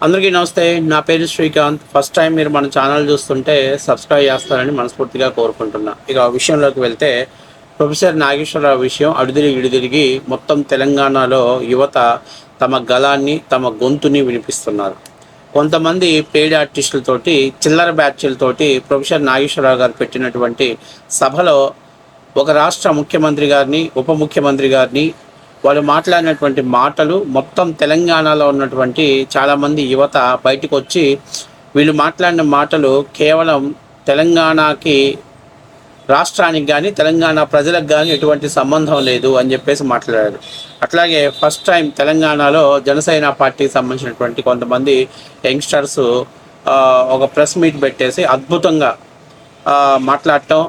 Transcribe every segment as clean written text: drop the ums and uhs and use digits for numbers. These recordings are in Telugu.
అందరికీ నమస్తే. నా పేరు శ్రీకాంత్. ఫస్ట్ టైం మీరు మన ఛానల్ చూస్తుంటే సబ్స్క్రైబ్ చేస్తారని మనస్ఫూర్తిగా కోరుకుంటున్నా. ఇక ఆ విషయంలోకి వెళ్తే ప్రొఫెసర్ నాగేశ్వరరావు విషయం ఇడిదిరిగి మొత్తం తెలంగాణలో యువత తమ గళాన్ని తమ గొంతుని వినిపిస్తున్నారు. కొంతమంది పెయిడ్ ఆర్టిస్టులతోటి చిల్లర బ్యాచ్లతోటి ప్రొఫెసర్ నాగేశ్వరరావు గారు పెట్టినటువంటి సభలో ఒక రాష్ట్ర ముఖ్యమంత్రి గారిని ఉప ముఖ్యమంత్రి గారిని వాళ్ళు మాట్లాడినటువంటి మాటలు మొత్తం తెలంగాణలో ఉన్నటువంటి చాలామంది యువత బయటకు వచ్చి వీళ్ళు మాట్లాడిన మాటలు కేవలం తెలంగాణకి రాష్ట్రానికి కానీ తెలంగాణ ప్రజలకు కానీ ఎటువంటి సంబంధం లేదు అని చెప్పేసి మాట్లాడారు. అట్లాగే ఫస్ట్ టైం తెలంగాణలో జనసేన పార్టీకి సంబంధించినటువంటి కొంతమంది యంగ్స్టర్స్ ఒక ప్రెస్ మీట్ పెట్టేసి అద్భుతంగా మాట్లాడటం,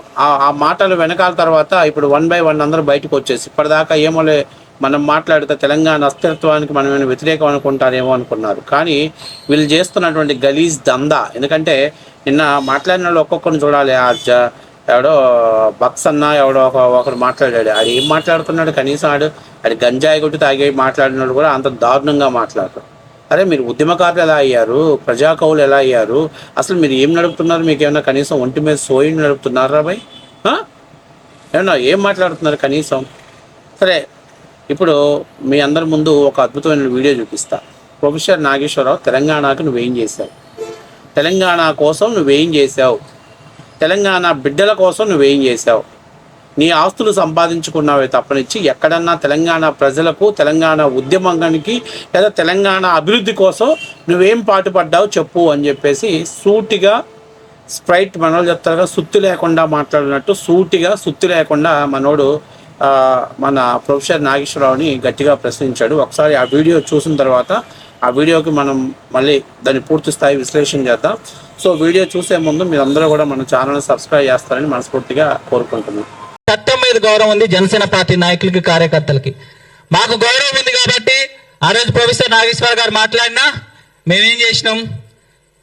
ఆ మాటలు వెనకాల తర్వాత ఇప్పుడు 1 by 1 అందరూ బయటకు వచ్చేసి ఇప్పటిదాకా ఏమోలే మనం మాట్లాడితే తెలంగాణ అస్తిత్వానికి మనమేమైనా వ్యతిరేకం అనుకుంటారేమో అనుకున్నారు. కానీ వీళ్ళు చేస్తున్నటువంటి గలీజ్ దందా, ఎందుకంటే నిన్న మాట్లాడిన వాళ్ళు ఒక్కొక్కరిని చూడాలి. ఎవడో బక్స్ అన్న ఎవడో ఒకరు మాట్లాడాడు. ఆడు ఏం మాట్లాడుతున్నాడు? కనీసం ఆడు గంజాయి కొట్టి తాగి మాట్లాడినాడు కూడా అంత దారుణంగా మాట్లాడరు. అరే మీరు ఉద్యమకారులు ఎలా అయ్యారు? ప్రజాకవులు ఎలా అయ్యారు? అసలు మీరు ఏం నడుపుతున్నారు? మీకు ఏమైనా కనీసం ఒంటి మీద సోయి నడుపుతున్నారా భయ్? ఏమన్నా ఏం మాట్లాడుతున్నారు కనీసం? సరే, ఇప్పుడు మీ అందరి ముందు ఒక అద్భుతమైన వీడియో చూపిస్తా. ప్రొఫెసర్ నాగేశ్వరరావు, తెలంగాణకు నువ్వేం చేశావు? తెలంగాణ కోసం నువ్వేం చేశావు? తెలంగాణ బిడ్డల కోసం నువ్వేం చేశావు? నీ ఆస్తులు సంపాదించుకున్నావే తప్పనిచ్చి ఎక్కడన్నా తెలంగాణ ప్రజలకు, తెలంగాణ ఉద్యమానికి లేదా తెలంగాణ అభివృద్ధి కోసం నువ్వేం పాటుపడ్డావు చెప్పు అని చెప్పేసి సూటిగా, స్ప్రైట్ మనోళ్ళు చెప్తారుగా, సుత్తి లేకుండా మాట్లాడినట్టు సూటిగా సుత్తి లేకుండా మనోడు మన ప్రొఫెసర్ నాగేశ్వరరావుని గట్టిగా ప్రశ్నించాడు. ఒకసారి ఆ వీడియో చూసిన తర్వాత ఆ వీడియోకి మనం మళ్ళీ దాన్ని పూర్తి స్థాయి విశ్లేషణ చేద్దాం. సో వీడియో చూసే ముందు మీరందరూ కూడా మన ఛానల్ని సబ్స్క్రైబ్ చేస్తారని మనస్ఫూర్తిగా కోరుకుంటున్నాం. చట్టం మీద గౌరవం ఉంది జనసేన పార్టీ నాయకులకి, కార్యకర్తలకి. మాకు గౌరవం ఉంది కాబట్టి ఆ రోజు ప్రొఫెసర్ నాగేశ్వర గారు మాట్లాడినా మేమేం చేసినాం?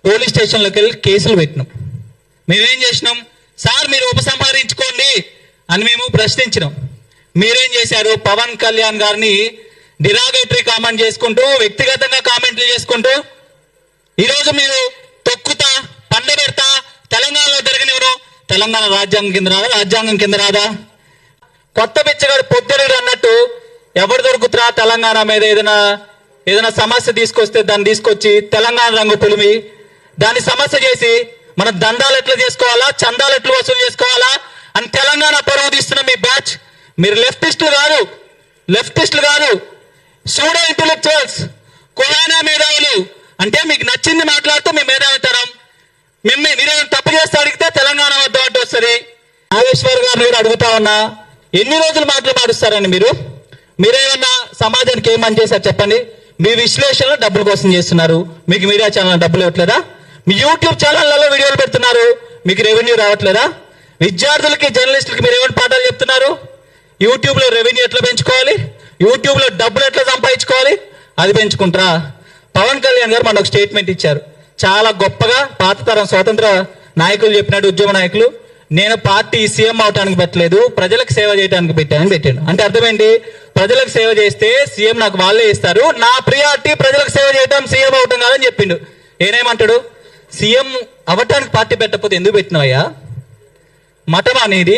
పోలీస్ స్టేషన్లోకి వెళ్ళి కేసులు పెట్టినాం. మేమేం చేసినాం? సార్ మీరు ఉపసంహరించుకోండి అని మేము ప్రశ్నించినాం. మీరేం చేశారు? పవన్ కళ్యాణ్ గారిని డిరాగేటరీ కామెంట్ చేసుకుంటూ, వ్యక్తిగతంగా కామెంట్లు చేసుకుంటూ ఈరోజు మీరు తొక్కుతా, పండబెడతా, తెలంగాణలో జరగనివ్వరు, తెలంగాణ రాజ్యాంగం కింద రాదా? రాజ్యాంగం కింద రాదా? కొత్త బిచ్చగాడు పొద్దుడు అన్నట్టు ఎవరు దొరుకుతురా తెలంగాణ మీద ఏదైనా సమస్య తీసుకొస్తే దాన్ని తీసుకొచ్చి తెలంగాణ రంగు పులిమి దాన్ని సమస్య చేసి మన దందాలు ఎట్లా చేసుకోవాలా, చందాలు ఎట్లా వసూలు చేసుకోవాలా అని తెలంగాణ పరువు తీస్తున్న మీ బ్యాచ్, మీరు లెఫ్టిస్టులు కాదు, సూడో ఇంటెలెక్చువల్స్, కులానా మేధావులు. అంటే మీకు నచ్చింది మాట్లాడుతూ మీ మేధావితరం. మీరేమైనా తప్పు చేస్తే అడిగితే తెలంగాణ వద్ద అడ్డు వస్తుంది. నాగేశ్వర్ గారిని కూడా అడుగుతా ఉన్నా, ఎన్ని రోజులు మాటలు మారుస్తారని మీరేమన్నా సమాజానికి ఏం పని చేశారు చెప్పండి? మీ విశ్లేషణలో డబ్బుల కోసం చేస్తున్నారు. మీకు మీడియా ఛానల్ డబ్బులు ఇవ్వట్లేదా? మీ యూట్యూబ్ ఛానళ్లలో వీడియోలు పెడుతున్నారు, మీకు రెవెన్యూ రావట్లేదా? విద్యార్థులకి, జర్నలిస్టులకి మీరు ఏమైనా పాఠాలు చెప్తున్నారు? యూట్యూబ్లో రెవెన్యూ ఎట్లా పెంచుకోవాలి, యూట్యూబ్లో డబ్బులు ఎట్లా సంపాదించుకోవాలి, అది పెంచుకుంటారా? పవన్ కళ్యాణ్ గారు మనకు స్టేట్మెంట్ ఇచ్చారు చాలా గొప్పగా. పాత తరం స్వాతంత్ర నాయకులు చెప్పినట్టు, ఉద్యమ నాయకులు, నేను పార్టీ సీఎం అవటానికి పెట్టలేదు, ప్రజలకు సేవ చేయడానికి పెట్టాడు. అంటే అర్థమేంటి? ప్రజలకు సేవ చేస్తే సీఎం నాకు వాళ్ళే ఇస్తారు, నా ప్రియారిటీ ప్రజలకు సేవ చేయటం, సీఎం అవటం కాదని చెప్పిండు. ఏనేమంటాడు? సీఎం అవటానికి పార్టీ పెట్టకపోతే ఎందుకు పెట్టినావయ్యా? మఠం అనేది,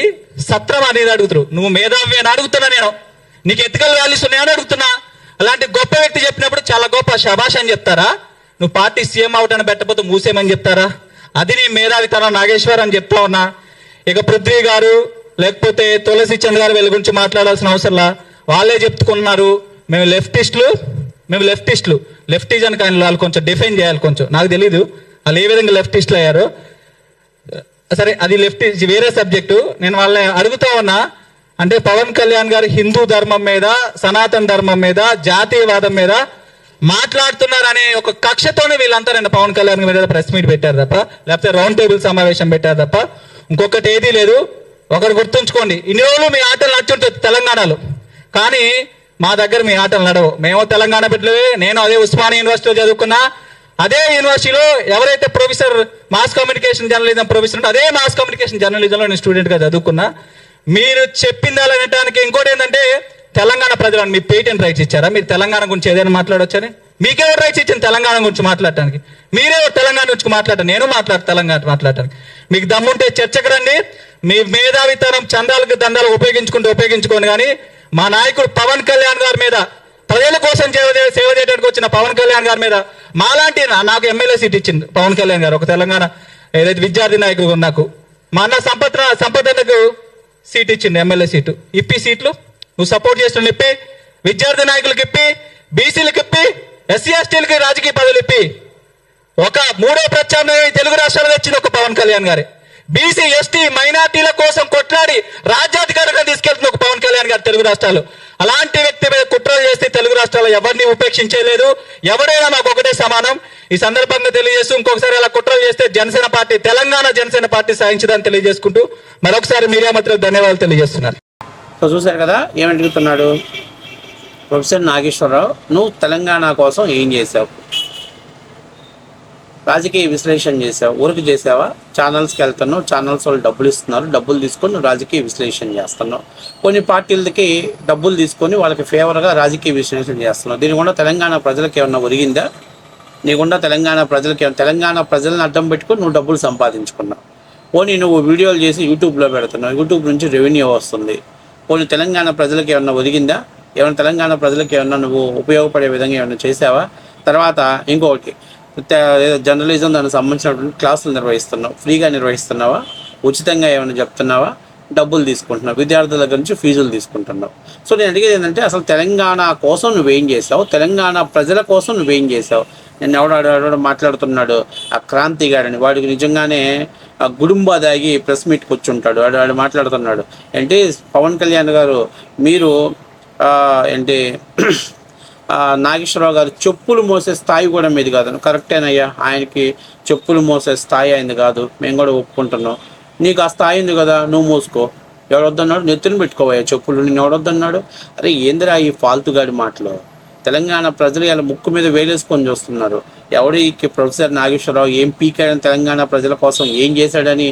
సత్రం అనేది అడుగుతారు. నువ్వు మేధావి అని అడుగుతున్నా, నేను నీకు ఎథికల్ వాల్యూస్ ఉన్నాయని అడుగుతున్నా. అలాంటి గొప్ప వ్యక్తి చెప్పినప్పుడు చాలా గొప్ప శభాష్ అని చెప్తారా? నువ్వు పార్టీ సీఎం అవటాన్ని పెట్టకపోతే మూసేమని చెప్తారా? అది నీ మేధావితనం నాగేశ్వర్ అని చెప్తా ఉన్నా. ఇక పృథ్వీ గారు లేకపోతే తులసి చంద్ గారు వీళ్ళ గురించి మాట్లాడాల్సిన అవసరంలా, వాళ్ళే చెప్పుకున్నారు మేము లెఫ్టిస్టులు. లెఫ్టిజం కానీ వాళ్ళు కొంచెం డిఫైన్ చేయాలి. కొంచెం నాకు తెలీదు వాళ్ళు ఏ విధంగా లెఫ్టిస్టులు అయ్యారు. సరే, అది లెఫ్టిస్ట్ వేరే సబ్జెక్టు. నేను వాళ్ళని అడుగుతా ఉన్నా, అంటే పవన్ కళ్యాణ్ గారు హిందూ ధర్మం మీద, సనాతన ధర్మం మీద, జాతీయవాదం మీద మాట్లాడుతున్నారనే ఒక కక్షతోనే వీళ్ళంతా నేను పవన్ కళ్యాణ్ మీద ప్రెస్ మీట్ పెట్టారు తప్ప, లేకపోతే రౌండ్ టేబుల్ సమావేశం పెట్టారు తప్ప ఇంకొకటి ఏదీ లేదు. ఒకరు గుర్తుంచుకోండి, ఇన్ని రోజులు మీ ఆటలు నచ్చుంటుంది తెలంగాణలో, కానీ మా దగ్గర మీ ఆటలు నడవు. మేము తెలంగాణ బిడ్డలే. నేను అదే ఉస్మానియా యూనివర్సిటీలో చదువుకున్నా. అదే యూనివర్సిటీలో ఎవరైతే professor mass communication journalism professor అదే మాస్ కమ్యూనికేషన్ జర్నలిజంలో నేను స్టూడెంట్గా చదువుకున్నా. మీరు చెప్పింది అనడానికి ఇంకోటి ఏంటంటే, తెలంగాణ ప్రజలను మీ పేటెంట్ రైట్స్ ఇచ్చారా? మీరు తెలంగాణ గురించి ఏదైనా మాట్లాడొచ్చని మీకెవరు రైట్స్ ఇచ్చింది తెలంగాణ గురించి మాట్లాడటానికి? మీరే తెలంగాణ గురించి మాట్లాడటం, నేను తెలంగాణ మాట్లాడటానికి. మీకు దమ్ముంటే చర్చకు రండి. మీ మేధావితనం చందాలకు దండాలు ఉపయోగించుకోండి. కానీ మా నాయకుడు పవన్ కళ్యాణ్ గారి మీద, ప్రజల కోసం సేవ చేయడానికి వచ్చిన పవన్ కళ్యాణ్ గారి మీద, మాలాంటి నాకు ఎమ్మెల్యే సీట్ ఇచ్చింది పవన్ కళ్యాణ్ గారు, ఒక తెలంగాణ ఏదైతే విద్యార్థి నాయకుడు నాకు. మా అన్న సంపదకు సీట్ ఇచ్చింది, ఎమ్మెల్యే సీటు. ఇప్పి సీట్లు నువ్వు సపోర్ట్ చేస్తున్న ఇప్పి, విద్యార్థి నాయకులకి ఇప్పి, బీసీలకు ఇప్పి, ఎస్సీ ఎస్టీలకి రాజకీయ పదవులు ఇప్పి. ఒక మూడో ప్రత్యామ్నాయం తెలుగు రాష్ట్రాలు వచ్చింది ఒక పవన్ కళ్యాణ్ గారి. బీసీ ఎస్టీ మైనార్టీల కోసం కొట్లాడి రాజ్యాధికారంగా తీసుకెళ్తున్న ఒక పవన్ కళ్యాణ్ గారు తెలుగు రాష్ట్రాలు. అలాంటి వ్యక్తి మీద కుట్రలు చేస్తే తెలుగు రాష్ట్రాల్లో ఎవరిని ఉపేక్షించలేదు. ఎవరైనా మాకు ఒకటే సమానం. ఈ సందర్భంగా తెలియజేస్తూ ఇంకొకసారి అలా కుట్రలు చేస్తే తెలంగాణ జనసేన పార్టీ సాధించదని తెలియజేసుకుంటూ మరొకసారి మీడియా మిత్రులకు ధన్యవాదాలు తెలియజేస్తున్నారు. సో చూశారు కదా ఏమడుగుతున్నాడు ప్రొఫెసర్ నాగేశ్వరరావు, నువ్వు తెలంగాణ కోసం ఏం చేసావు? రాజకీయ విశ్లేషణ చేసావు, ఊరికి చేసావా? ఛానల్స్కి వెళ్తున్నావు, ఛానల్స్ వాళ్ళు డబ్బులు ఇస్తున్నారు, డబ్బులు తీసుకొని నువ్వు రాజకీయ విశ్లేషణ చేస్తున్నావు. కొన్ని పార్టీలకి డబ్బులు తీసుకొని వాళ్ళకి ఫేవర్గా రాజకీయ విశ్లేషణ చేస్తున్నావు. దీనికుండా తెలంగాణ ప్రజలకు ఏమన్నా ఒరిగిందా? నీకుండా తెలంగాణ ప్రజలను అడ్డం పెట్టుకొని నువ్వు డబ్బులు సంపాదించుకున్నావు. పోనీ నువ్వు వీడియోలు చేసి యూట్యూబ్లో పెడుతున్నావు, యూట్యూబ్ నుంచి రెవెన్యూ వస్తుంది. పోనీ తెలంగాణ ప్రజలకు ఏమన్నా ఒరిగిందా? తెలంగాణ ప్రజలకు ఏమన్నా నువ్వు ఉపయోగపడే విధంగా ఏమన్నా చేసావా? తర్వాత ఇంకొకటి, జర్నలిజం దానికి సంబంధించినటువంటి క్లాసులు నిర్వహిస్తున్నావు, ఫ్రీగా నిర్వహిస్తున్నావా? ఉచితంగా ఏమైనా చెప్తున్నావా? డబ్బులు తీసుకుంటున్నావు, విద్యార్థుల దగ్గర నుంచి ఫీజులు తీసుకుంటున్నావు. సో నేను అడిగేది ఏంటంటే, అసలు తెలంగాణ కోసం నువ్వేం చేసావు? తెలంగాణ ప్రజల కోసం నువ్వేం చేసావు? నేను ఎవడో మాట్లాడుతున్నాడు ఆ క్రాంతి గారని, వాడికి నిజంగానే గుడుంబా దాగి ప్రెస్ మీట్కి వచ్చి ఉంటాడు. వాడు మాట్లాడుతున్నాడు ఏంటి, పవన్ కళ్యాణ్ గారు మీరు ఏంటి నాగేశ్వరరావు గారు చెప్పులు మోసే స్థాయి కూడా మీది కాదు. కరెక్టేనయ్యా, ఆయనకి చెప్పులు మోసే స్థాయి అయింది కాదు, మేము కూడా ఒప్పుకుంటున్నాం. నీకు ఆ స్థాయి ఉంది కదా, నువ్వు మోసుకో. ఎవడొద్దన్నాడు? నెత్తిని పెట్టుకోవయ్యా చెప్పులు, నేను ఎవడొద్దన్నాడు? అరే ఏందిరా ఈ ఫాల్తుగాడి మాటలు? తెలంగాణ ప్రజలు ఇలా ముక్కు మీద వేలేసుకొని చూస్తున్నారు. ఎవడికి ప్రొఫెసర్ నాగేశ్వరరావు ఏం పీకాడని, తెలంగాణ ప్రజల కోసం ఏం చేశాడని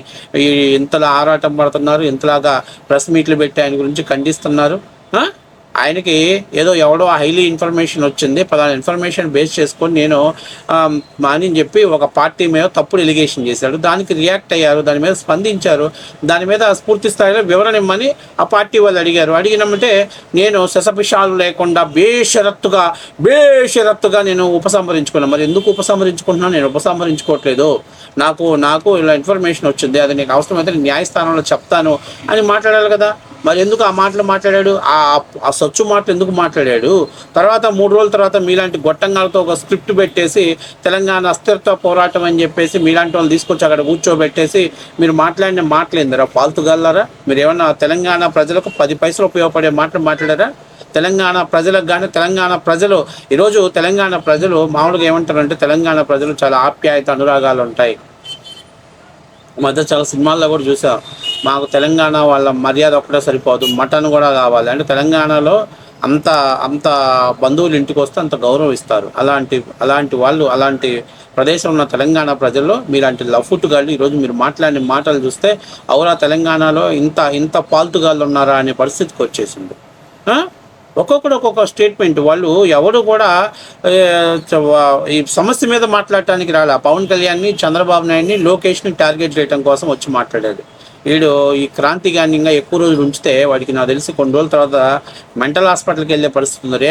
ఇంతలా ఆరాటం పడుతున్నారు, ఇంతలాగా ప్రెస్ మీట్లు పెట్టి ఆయన గురించి ఖండిస్తున్నారు. ఆయనకి ఏదో ఎవడో హైలీ ఇన్ఫర్మేషన్ వచ్చింది, పలానా ఇన్ఫర్మేషన్ బేస్ చేసుకొని నేను అని చెప్పి ఒక పార్టీ మీద తప్పుడు ఎలిగేషన్ చేశాడు. దానికి రియాక్ట్ అయ్యారు, దాని మీద స్పందించారు, దాని మీద పూర్తి స్థాయిలో వివరణ ఇమ్మని ఆ పార్టీ వాళ్ళు అడిగారు. అడిగినామంటే నేను శసపిషాలు లేకుండా బేషరత్తుగా నేను ఉపసంహరించుకున్నాను. మరి ఎందుకు ఉపసంహరించుకుంటున్నాను? నేను ఉపసంహరించుకోవట్లేదు, నాకు ఇలా ఇన్ఫర్మేషన్ వచ్చింది, అది నీకు అవసరమైతే న్యాయస్థానంలో చెప్తాను అని మాట్లాడాలి కదా. మరి ఎందుకు ఆ మాటలు మాట్లాడాడు? ఆ సచ్చు మాటలు ఎందుకు మాట్లాడాడు? తర్వాత 3 రోజుల తర్వాత మీలాంటి గొట్టంగాలతో ఒక స్క్రిప్ట్ పెట్టేసి తెలంగాణ అస్థిరత్వ పోరాటం అని చెప్పేసి మీలాంటి వాళ్ళు తీసుకొచ్చి అక్కడ కూర్చోబెట్టేసి మీరు మాట్లాడిన మాటలేందరా? పాల్తుగలరా? మీరు ఏమన్నా తెలంగాణ ప్రజలకు 10 పైసలు ఉపయోగపడే మాటలు మాట్లాడారా? తెలంగాణ ప్రజలకు కానీ తెలంగాణ ప్రజలు ఈరోజు తెలంగాణ ప్రజలు మామూలుగా ఏమంటారంటే, తెలంగాణ ప్రజలు చాలా ఆప్యాయత అనురాగాలు ఉంటాయి. మధ్య చాలా సినిమాల్లో కూడా చూసాం, మాకు తెలంగాణ వాళ్ళ మర్యాద ఒక్కటే సరిపోదు, మటన్ కూడా కావాలి అంటే. తెలంగాణలో అంత బంధువులు ఇంటికి వస్తే అంత గౌరవం ఇస్తారు. అలాంటి వాళ్ళు, అలాంటి ప్రదేశంలో ఉన్న తెలంగాణ ప్రజల్లో మీలాంటి లఫుట్టుగాళ్ళు ఈరోజు మీరు మాట్లాడిన మాటలు చూస్తే, అవురా తెలంగాణలో ఇంత పాల్తుగాళ్ళు ఉన్నారా అనే పరిస్థితికి వచ్చేసింది. ఒక్కొక్కడు ఒక్కొక్క స్టేట్మెంట్. వాళ్ళు ఎవరు కూడా ఈ సమస్య మీద మాట్లాడటానికి రాలే. పవన్ కళ్యాణ్ని, చంద్రబాబు నాయుడిని, లోకేష్ని టార్గెట్ చేయడం కోసం వచ్చి మాట్లాడాడు. వీడు ఈ క్రాంతి గాన్ని ఇంకా ఎక్కువ రోజులు ఉంచితే వాడికి నాకు తెలిసి కొన్ని రోజుల తర్వాత మెంటల్ హాస్పిటల్కి వెళ్ళే పరిస్థితి ఉంది.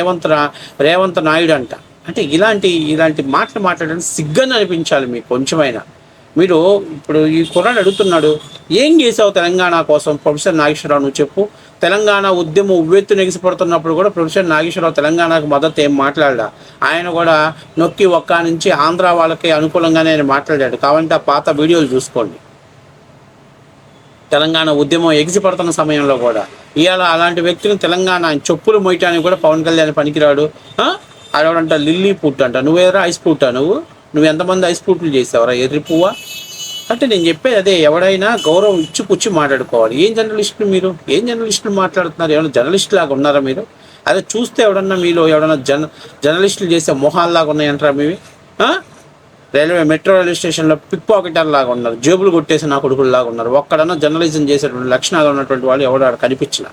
రేవంత్ నాయుడు అంట. అంటే ఇలాంటి మాటలు మాట్లాడడానికి సిగ్గని అనిపించాలి మీకు కొంచెమైనా. మీరు ఇప్పుడు ఈ కుర్రాడు అడుగుతున్నాడు, ఏం చేసావు తెలంగాణ కోసం ప్రొఫెసర్ నాగేశ్వరరావు? నువ్వు చెప్పు. తెలంగాణ ఉద్యమం ఉవ్వెత్తు నెగిసిపడుతున్నప్పుడు కూడా ప్రొఫెసర్ నాగేశ్వరరావు తెలంగాణకు మద్దతు ఏం మాట్లాడా. ఆయన కూడా నొక్కి ఒక్క నుంచి ఆంధ్ర వాళ్ళకి అనుకూలంగానే ఆయన మాట్లాడాడు. కావాలంటే ఆ పాత వీడియోలు చూసుకోండి. తెలంగాణ ఉద్యమం ఎగిసిపడుతున్న సమయంలో కూడా ఇవాళ అలాంటి వ్యక్తిని తెలంగాణ చెప్పులు మోయటానికి కూడా పవన్ కళ్యాణ్ పనికిరాడు. ఆడవాడంట లిల్లీ పుట్ అంట, నువ్వేరా ఐస్ పుట్టా? నువ్వు ఎంతమంది ఐస్ పుట్లు చేసావరా? ఎర్రి పువ్వా? అంటే నేను చెప్పేది అదే, ఎవడైనా గౌరవం ఇచ్చిపుచ్చి మాట్లాడుకోవాలి. ఏం జర్నలిస్టులు మాట్లాడుతున్నారు? ఏమైనా జర్నలిస్ట్ లాగా ఉన్నారా మీరు? అదే చూస్తే ఎవడన్నా మీలో ఎవడన్నా జర్నలిస్టులు చేసే మొహాల్లాగా ఉన్నాయంటారా మీవి? మెట్రో రైల్వే స్టేషన్లో పిక్ పాకెటర్ లాగా ఉన్నారు, జేబులు కొట్టేసి నా కొడుకులు లాగా ఉన్నారు. ఒక్కడన్నా జర్నలిజం చేసేటువంటి లక్షణాలు ఉన్నటువంటి వాళ్ళు ఎవడు కనిపించిన.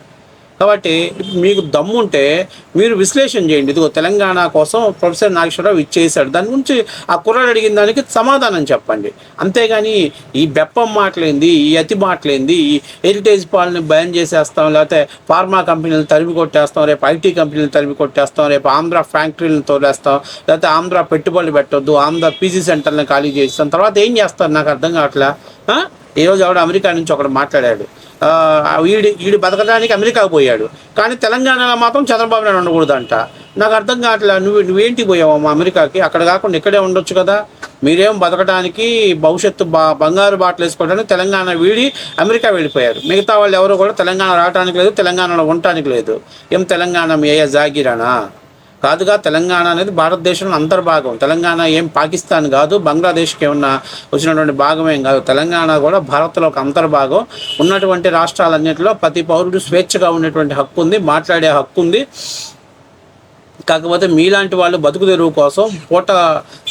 కాబట్టి మీకు దమ్ముంటే మీరు విశ్లేషణ చేయండి. ఇదిగో తెలంగాణ కోసం ప్రొఫెసర్ నాగేశ్వరరావు ఇచ్చేసాడు, దాని గురించి ఆ కుర్రాడు అడిగిన దానికి సమాధానం చెప్పండి. అంతేగాని ఈ బెప్పం మాటలేంది, ఈ అతి మాటలేంది, ఈ హెరిటేజ్ పాలని బ్యాన్ చేసేస్తాం, లేకపోతే ఫార్మా కంపెనీలను తరిమి కొట్టేస్తాం, రేపు ఐటీ కంపెనీలను తరిమి కొట్టేస్తాం, రేపు ఆంధ్ర ఫ్యాక్టరీలను తోలేస్తాం, లేకపోతే ఆంధ్ర పెట్టుబడులు పెట్టొద్దు, ఆంధ్ర పీజీ సెంటర్లను ఖాళీ చేస్తాం, తర్వాత ఏం చేస్తారు నాకు అర్థం కావట్లే. ఈరోజు ఆవిడ అమెరికా నుంచి ఒకడు మాట్లాడాడు, వీడి బతకడానికి అమెరికాకు పోయాడు, కానీ తెలంగాణలో మాత్రం చంద్రబాబు నాయుడు ఉండకూడదంట. నాకు అర్థం కావట్లే, నువ్వేంటి పోయావమ్మా అమెరికాకి? అక్కడ కాకుండా ఇక్కడే ఉండొచ్చు కదా. మీరేం బతకడానికి భవిష్యత్తు బంగారు బాటలు వేసుకోవడానికి తెలంగాణ వీడి అమెరికా వెళ్ళిపోయారు. మిగతా వాళ్ళు ఎవరు కూడా తెలంగాణ రావడానికి లేదు, తెలంగాణలో ఉండటానికి లేదు. ఏం తెలంగాణ మీ అయ్యా జాగిరానా? కాదుగా. తెలంగాణ అనేది భారతదేశంలో అంతర్భాగం. తెలంగాణ ఏం పాకిస్తాన్ కాదు, బంగ్లాదేశ్కి ఏమన్నా వచ్చినటువంటి భాగమేం కాదు. తెలంగాణ కూడా భారత్లో ఒక అంతర్భాగం. ఉన్నటువంటి రాష్ట్రాలన్నింటిలో ప్రతి పౌరుడు స్వేచ్ఛగా ఉండేటువంటి హక్కు ఉంది, మాట్లాడే హక్కు ఉంది. కాకపోతే మీలాంటి వాళ్ళు బతుకు తెరువు కోసం పూట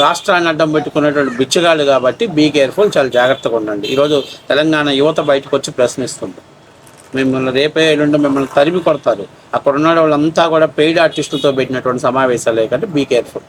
రాష్ట్రాన్ని అడ్డం పెట్టుకునేటువంటి బిచ్చగాళ్ళు. కాబట్టి బీ కేర్ఫుల్, చాలా జాగ్రత్తగా ఉండండి. ఈరోజు తెలంగాణ యువత బయటకు వచ్చి ప్రశ్నిస్తుంది. మిమ్మల్ని రేపే ఎల్లుండి మిమ్మల్ని తరిమి కొడతారు. అక్కడ ఉన్న వాళ్ళంతా కూడా పెయిడ్ ఆర్టిస్టులతో పెట్టినటువంటి సమావేశాలే, కాబట్టి బీ కేర్ఫుల్.